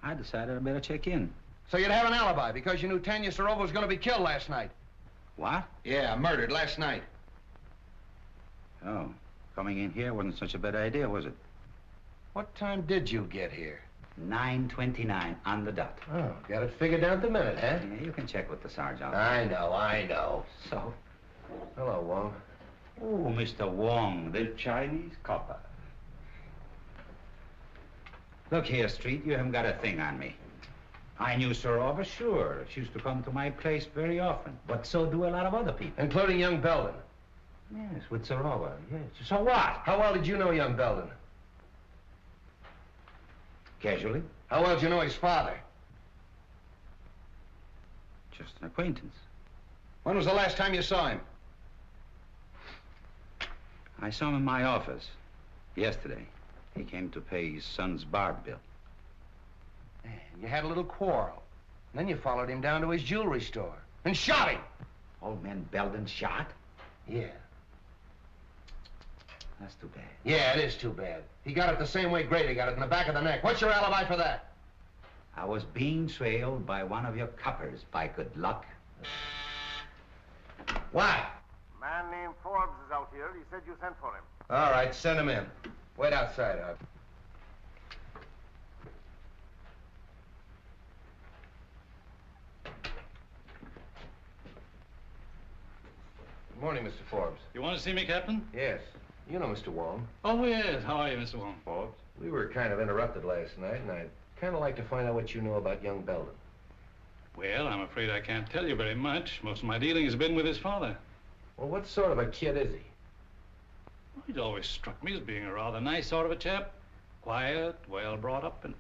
I decided I better check in. So you'd have an alibi because you knew Tanya Serova was going to be killed last night. What? Yeah, murdered last night. Oh, coming in here wasn't such a bad idea, was it? What time did you get here? 9:29 on the dot. Oh, got it figured down to the minute, huh? Yeah, you can check with the sergeant. I know. So? Hello, Wong. Oh, Mr. Wong, the Chinese copper. Look here, Street, you haven't got a thing on me. I knew Serova, sure. She used to come to my place very often. But so do a lot of other people. Including young Belden. Yes, with Serova, yes. So what? How well did you know young Belden? Casually. How well did you know his father? Just an acquaintance. When was the last time you saw him? I saw him in my office yesterday. He came to pay his son's bar bill. And you had a little quarrel. And then you followed him down to his jewelry store and shot him. Old man Belden shot? Yeah. That's too bad. Yeah, it is too bad. He got it the same way Grady got it, in the back of the neck. What's your alibi for that? I was being trailed by one of your coppers, by good luck. What? Man named Forbes is out here. He said you sent for him. All right, send him in. Wait outside, Hub. Good morning, Mr. Forbes. You want to see me, Captain? Yes. You know Mr. Wong. Oh, yes. How are you, Mr. Wong? Forbes? We were kind of interrupted last night, and I'd kind of like to find out what you know about young Belden. Well, I'm afraid I can't tell you very much. Most of my dealings have been with his father. Well, what sort of a kid is he? Well, he's always struck me as being a rather nice sort of a chap. Quiet, well brought up, and...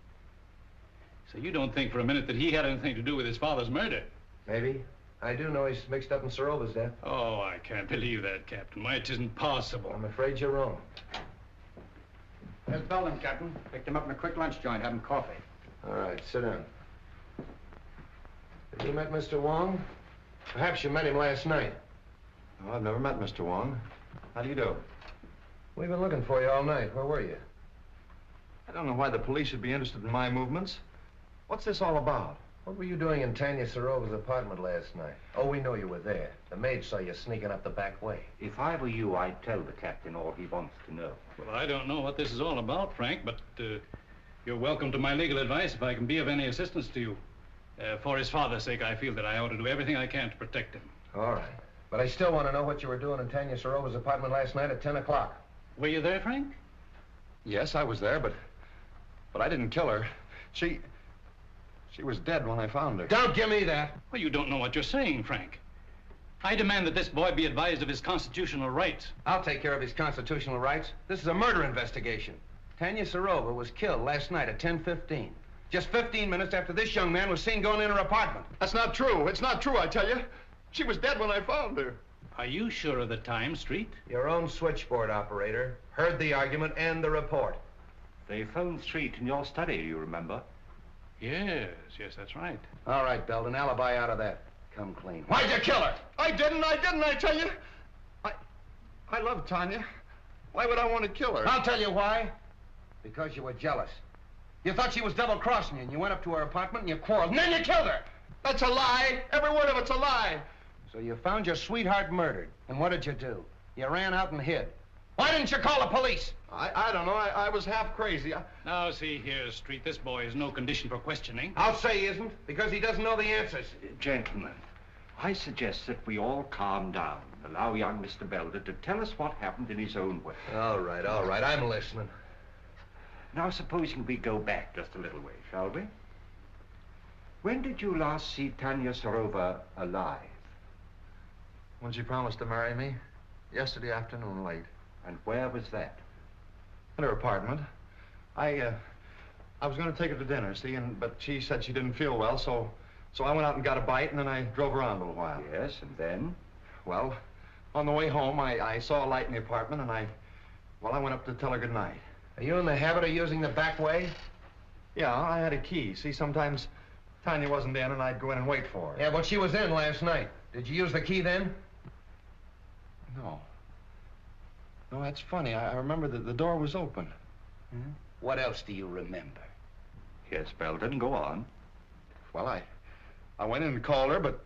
So you don't think for a minute that he had anything to do with his father's murder? Maybe. I do know he's mixed up in Serova's death. Oh, I can't believe that, Captain. Why, it isn't possible. I'm afraid you're wrong. There's Belden, Captain. Picked him up in a quick lunch joint, having coffee. All right, sit down. Have you met Mr. Wong? Perhaps you met him last night. No, I've never met Mr. Wong. How do you do? We've been looking for you all night. Where were you? I don't know why the police should be interested in my movements. What's this all about? What were you doing in Tanya Serova's apartment last night? Oh, we know you were there. The maid saw you sneaking up the back way. If I were you, I'd tell the captain all he wants to know. Well, I don't know what this is all about, Frank, but you're welcome to my legal advice if I can be of any assistance to you. For his father's sake, I feel that I ought to do everything I can to protect him. All right. But I still want to know what you were doing in Tanya Serova's apartment last night at 10 o'clock. Were you there, Frank? Yes, I was there, but I didn't kill her. She was dead when I found her. Don't give me that. Well, you don't know what you're saying, Frank. I demand that this boy be advised of his constitutional rights. I'll take care of his constitutional rights. This is a murder investigation. Tanya Serova was killed last night at 10:15. Just 15 minutes after this young man was seen going in her apartment. That's not true. It's not true, I tell you. She was dead when I found her. Are you sure of the time, Street? Your own switchboard operator heard the argument and the report. They phoned Street in your study, you remember? Yes, that's right. All right, Belden, alibi out of that. Come clean. Why'd you kill her? I didn't, I tell you. I love Tanya. Why would I want to kill her? I'll tell you why. Because you were jealous. You thought she was double-crossing you, and you went up to her apartment and you quarreled, and then you killed her. That's a lie. Every word of it's a lie. So you found your sweetheart murdered, and what did you do? You ran out and hid. Why didn't you call the police? I don't know. I was half crazy. Now, see here, Street, this boy is no condition for questioning. I'll say he isn't, because he doesn't know the answers. Gentlemen, I suggest that we all calm down. Allow young Mr. Belder to tell us what happened in his own way. All right. I'm listening. Now, supposing we go back just a little way, shall we? When did you last see Tanya Sorova alive? When she promised to marry me? Yesterday afternoon, late. And where was that? In her apartment. I was going to take her to dinner, see, but she said she didn't feel well, so I went out and got a bite, and then I drove around a little while. Yes, and then? Well, on the way home, I saw a light in the apartment, and I went up to tell her good night. Are you in the habit of using the back way? Yeah, I had a key. See, sometimes Tanya wasn't in, and I'd go in and wait for her. Yeah, but she was in last night. Did you use the key then? No. No, that's funny. I remember that the door was open. Hmm? What else do you remember? Yes, Belden, go on. Well, I went in and called her, but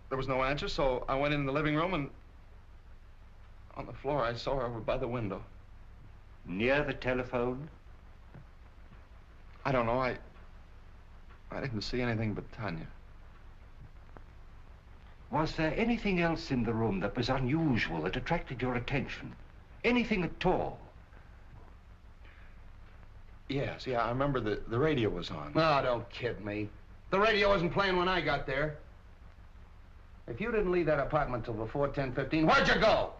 there was no answer, so I went in the living room, and on the floor I saw her over by the window. Near the telephone? I don't know. I didn't see anything but Tanya. Was there anything else in the room that was unusual, that attracted your attention? Anything at all? Yes, yeah, I remember the radio was on. No, don't kid me. The radio wasn't playing when I got there. If you didn't leave that apartment till before 10:15, where'd you go?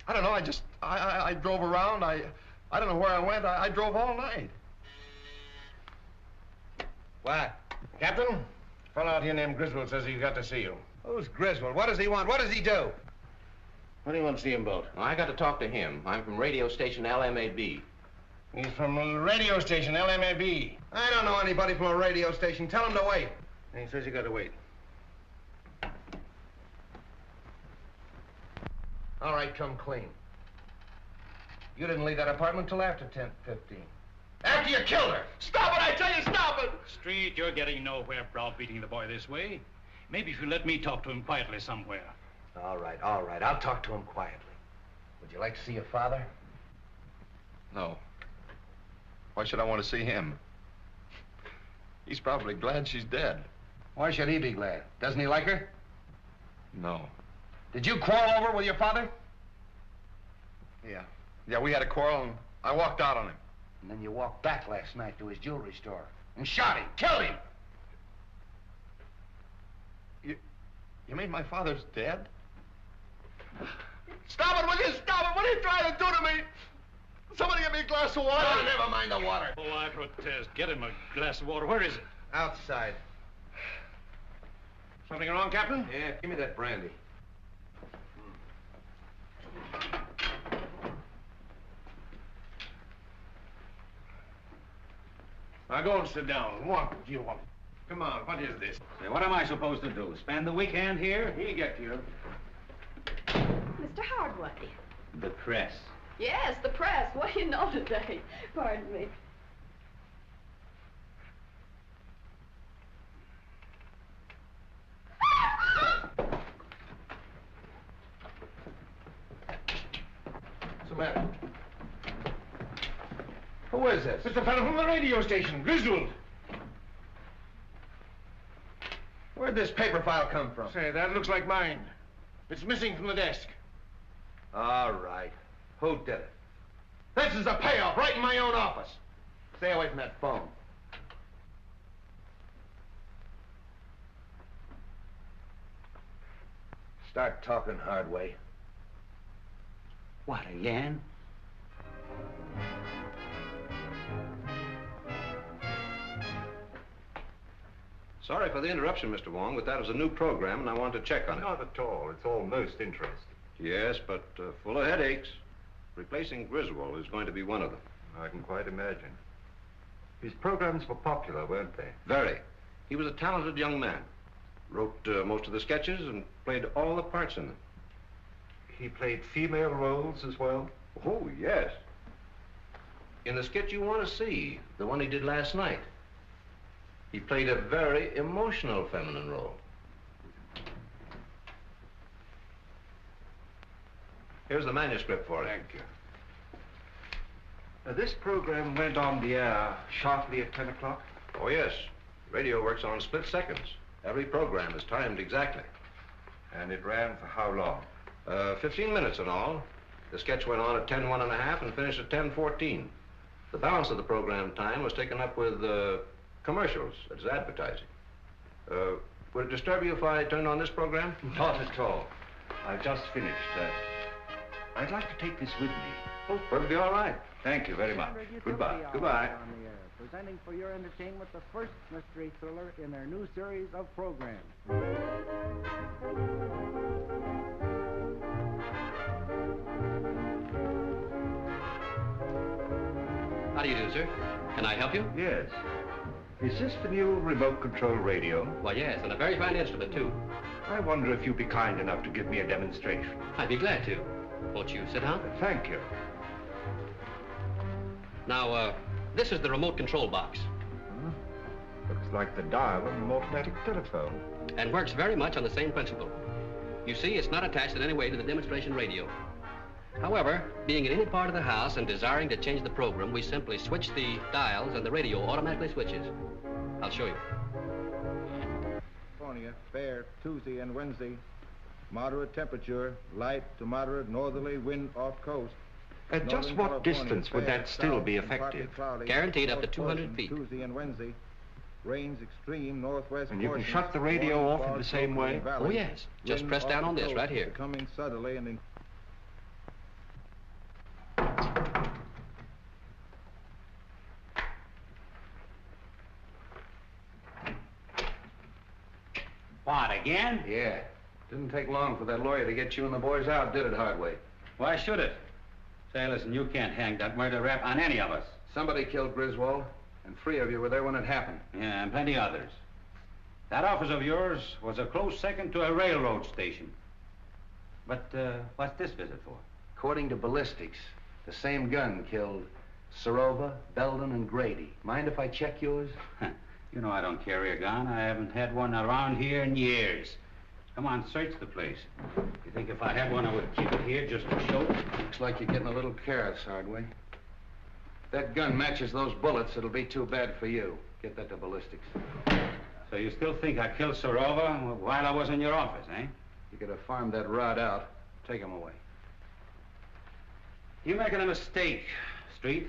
I don't know. I drove around. I don't know where I went. I drove all night. What? Captain? A fellow out here named Griswold says he's got to see you. Who's Griswold? What does he want? What does he do? What do you want to see him about? Well, I got to talk to him. I'm from radio station LMAB. He's from the radio station, LMAB. I don't know anybody from a radio station. Tell him to wait. And he says you got to wait. All right, come clean. You didn't leave that apartment till after 10:15. After you killed her! Stop it, I tell you, stop it! Street, you're getting nowhere browbeating the boy this way. Maybe if you let me talk to him quietly somewhere. All right. I'll talk to him quietly. Would you like to see your father? No. Why should I want to see him? He's probably glad she's dead. Why should he be glad? Doesn't he like her? No. Did you quarrel over with your father? Yeah, we had a quarrel, and I walked out on him. And then you walked back last night to his jewelry store. And shot him, killed him. You mean my father's dead? Stop it, will you? Stop it! What are you trying to do to me? Somebody get me a glass of water. Oh, never mind the water. Oh, I protest. Get him a glass of water. Where is it? Outside. Something wrong, Captain? Yeah, give me that brandy. Now go and sit down. What do you want? Come on, what is this? Say, what am I supposed to do? Spend the weekend here? He'll get you. Mr. Hardway. The press. Yes, the press. What do you know today? Pardon me. What's the matter? Who is this? It's the fellow from the radio station, Griswold. Where'd this paper file come from? Say, that looks like mine. It's missing from the desk. All right. Who did it? This is a payoff right in my own office. Stay away from that phone. Start talking, Hardway. What, again? Sorry for the interruption, Mr. Wong, but that was a new program, and I wanted to check on it. Not at all. It's all most interesting. Yes, but full of headaches. Replacing Griswold is going to be one of them. I can quite imagine. His programs were popular, weren't they? Very. He was a talented young man. Wrote most of the sketches and played all the parts in them. He played female roles as well? Oh, yes. In the sketch you want to see, the one he did last night, he played a very emotional feminine role. Here's the manuscript for it. Thank you. This program went on the air sharply at 10 o'clock? Oh, yes. Radio works on split seconds. Every program is timed exactly. And it ran for how long? 15 minutes in all. The sketch went on at 10:01 and finished at 10:14. The balance of the program time was taken up with commercials. It's advertising. Would it disturb you if I turned on this program? Not at all. I've just finished. I'd like to take this with me. Oh, perfectly all right. Thank you very much. Goodbye. Goodbye. Presenting for your entertainment the first mystery thriller in their new series of programs. How do you do, sir? Can I help you? Yes. Is this the new remote control radio? Why, yes, and a very fine instrument, too. I wonder if you'd be kind enough to give me a demonstration. I'd be glad to. Won't you sit down? Thank you. Now, this is the remote control box. Looks like the dial of an automatic telephone. And works very much on the same principle. You see, it's not attached in any way to the demonstration radio. However, being in any part of the house and desiring to change the program, we simply switch the dials and the radio automatically switches. I'll show you. California, fair Tuesday and Wednesday. Moderate temperature, light to moderate northerly wind off coast. At just what distance would that still be effective? Guaranteed up to 200 feet. Tuesday and Wednesday. Rains extreme northwest. And you can shut the radio off in the same way? Oh, yes. Just press down on this right here. Coming suddenly and What, again? Yeah. Didn't take long for that lawyer to get you and the boys out, did it, Hardway? Why should it? Say, listen, you can't hang that murder rap on any of us. Somebody killed Griswold, and 3 of you were there when it happened. Yeah, and plenty others. That office of yours was a close second to a railroad station. But what's this visit for? According to ballistics, the same gun killed Serova, Belden, and Grady. Mind if I check yours? You know I don't carry a gun. I haven't had one around here in years. Come on, search the place. You think if I had one, I would keep it here just to show? Looks like you're getting a little careless, Hardway. If that gun matches those bullets, it'll be too bad for you. Get that to ballistics. So you still think I killed Serova while I was in your office, eh? You could have farmed that rod out. Take him away. You're making a mistake, Street.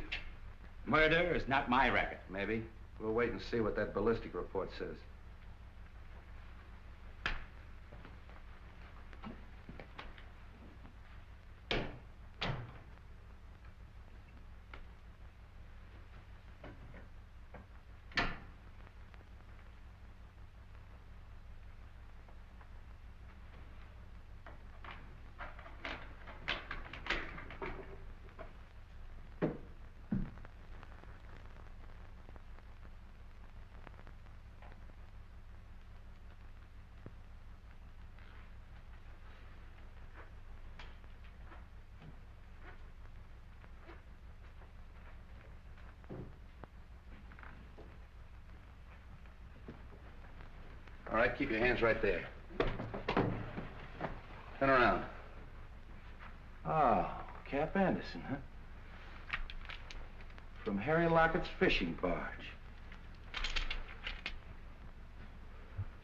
Murder is not my racket. Maybe. We'll wait and see what that ballistic report says. All right, keep your hands right there. Turn around. Oh, Cap Anderson, huh? From Harry Lockett's fishing barge.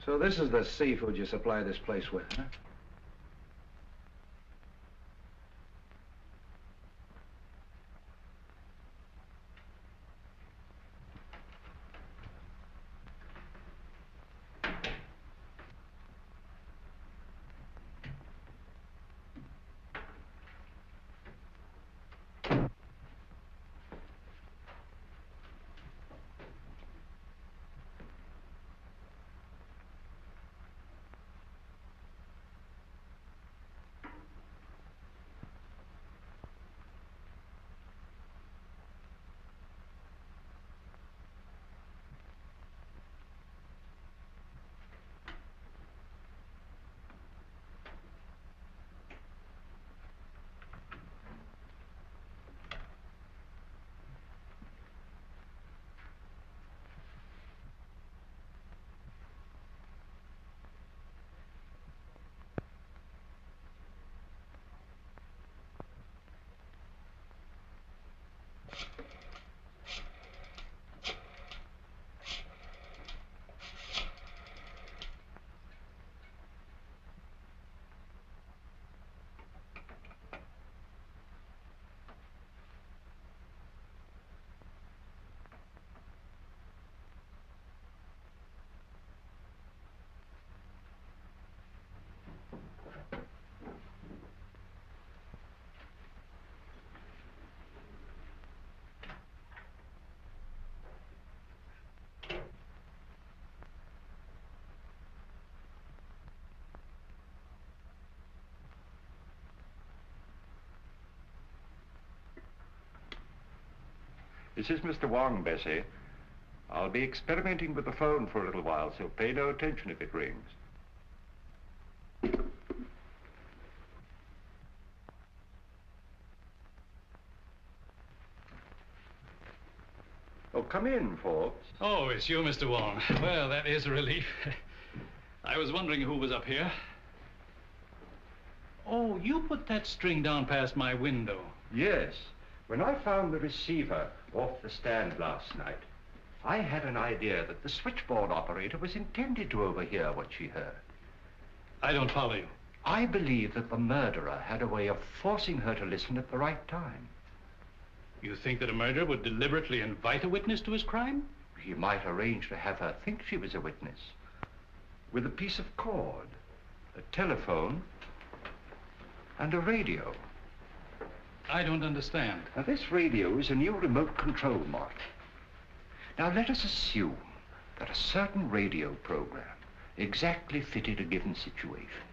So this is the seafood you supply this place with, huh? This is Mr. Wong, Bessie. I'll be experimenting with the phone for a little while, so pay no attention if it rings. Oh, come in, Forbes. Oh, it's you, Mr. Wong. Well, that is a relief. I was wondering who was up here. Oh, you put that string down past my window. Yes. When I found the receiver off the stand last night, I had an idea that the switchboard operator was intended to overhear what she heard. I don't follow you. I believe that the murderer had a way of forcing her to listen at the right time. You think that a murderer would deliberately invite a witness to his crime? He might arrange to have her think she was a witness. With a piece of cord, a telephone, and a radio. I don't understand. Now, this radio is a new remote control model. Now, let us assume that a certain radio program exactly fitted a given situation.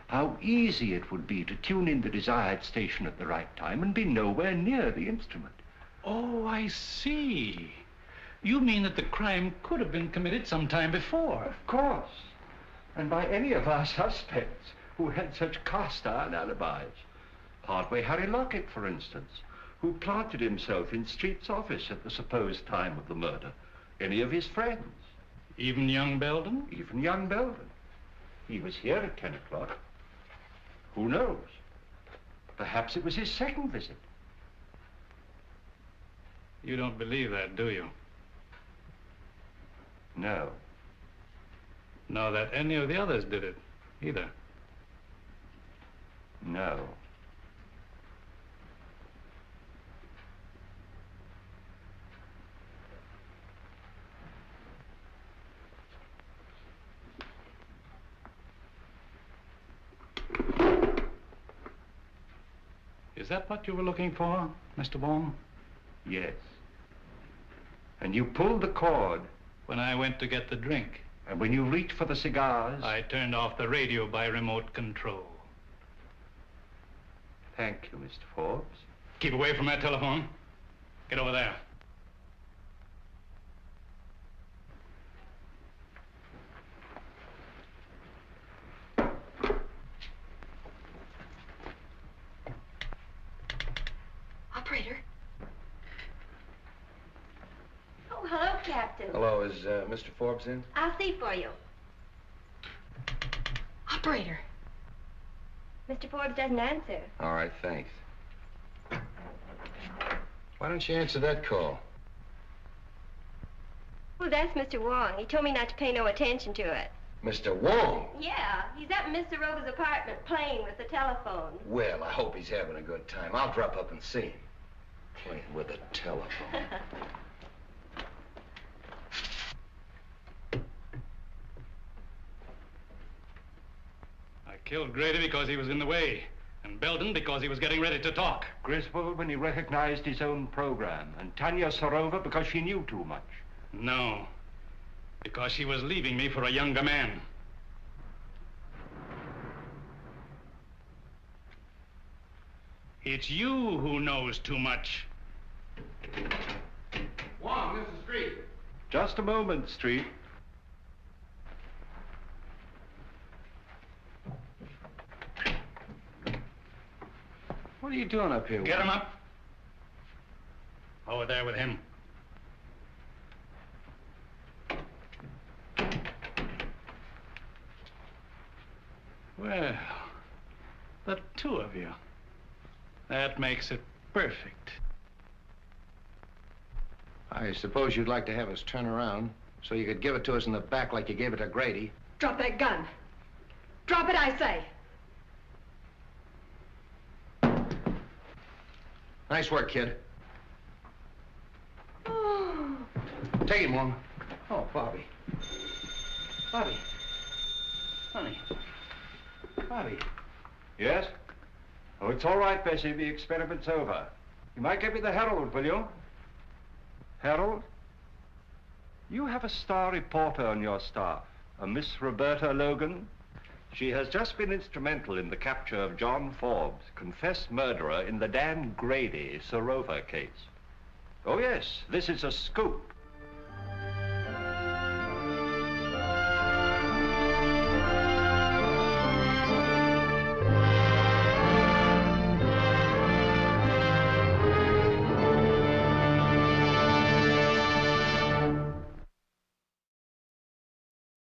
How easy it would be to tune in the desired station at the right time and be nowhere near the instrument. Oh, I see. You mean that the crime could have been committed some time before? Of course. And by any of our suspects who had such cast-iron alibis. Hardway Harry Lockett, for instance, who planted himself in Street's office at the supposed time of the murder. Any of his friends. Even young Belden? Even young Belden. He was here at 10 o'clock. Who knows? Perhaps it was his second visit. You don't believe that, do you? No. Nor that any of the others did it, either? No. Is that what you were looking for, Mr. Wong? Yes. And you pulled the cord. When I went to get the drink. And when you reached for the cigars? I turned off the radio by remote control. Thank you, Mr. Forbes. Keep away from that telephone. Get over there. Operator. Oh, hello, Captain. Hello, is Mr. Forbes in? I'll see for you. Operator. Mr. Forbes doesn't answer. All right, thanks. Why don't you answer that call? Well, that's Mr. Wong. He told me not to pay no attention to it. Mr. Wong? Yeah, he's up in Mr. Rover's apartment playing with the telephone. Well, I hope he's having a good time. I'll drop up and see him. Playing with a telephone. I killed Grady because he was in the way, and Belden because he was getting ready to talk. Griswold when he recognized his own program, and Tanya Sarova because she knew too much. No, because she was leaving me for a younger man. It's you who knows too much. Wong, this is Street. Just a moment, Street. What are you doing up here? Get him up. Over there with him. Well, the two of you. That makes it perfect. I suppose you'd like to have us turn around so you could give it to us in the back like you gave it to Grady. Drop that gun. Drop it, I say. Nice work, kid. Take him, Wong. Oh, Bobby. Bobby. Honey. Bobby. Yes? Oh, it's all right, Bessie. The experiment's over. You might give me the Herald, will you? Herald? You have a star reporter on your staff, a Miss Roberta Logan. She has just been instrumental in the capture of John Forbes, confessed murderer in the Dan Grady Sarova case. Oh, yes, this is a scoop.